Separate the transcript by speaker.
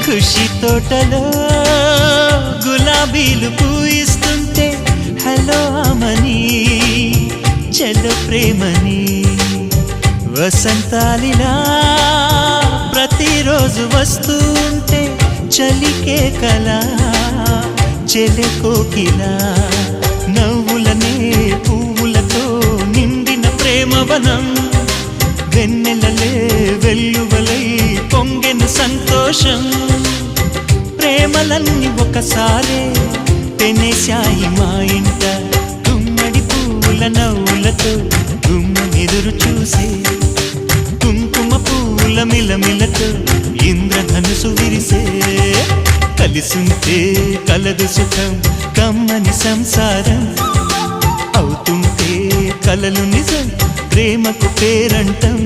Speaker 1: ఖుషి తోటలో గులాబీలు పూయిస్తుంటే హలో అమని చెల్లు ప్రేమని వసంతాలిలా ప్రతిరోజు వస్తుంటే చలికే కలా చెలె కోకిలా నవ్వులనే పువ్వులతో నిండిన ప్రేమవనం వెన్నెలలే వెల్లువలై పొంగెను సంతోషం ప్రేమలన్నీ ఒకసారే పెనేశాయి మా ఇంట గుమ్మడి పువ్వుల నవ్వులతో గుమ్మెదురు చూసే కుంకుమ పువ్వుల మిలమిలతో ఇంద్రధనుసు విరిసే కలిసుంటే కలదు సుఖం కమ్మని సంసారం అవుతుంటే కలలు నిజం ప్రేమకు పేరంటం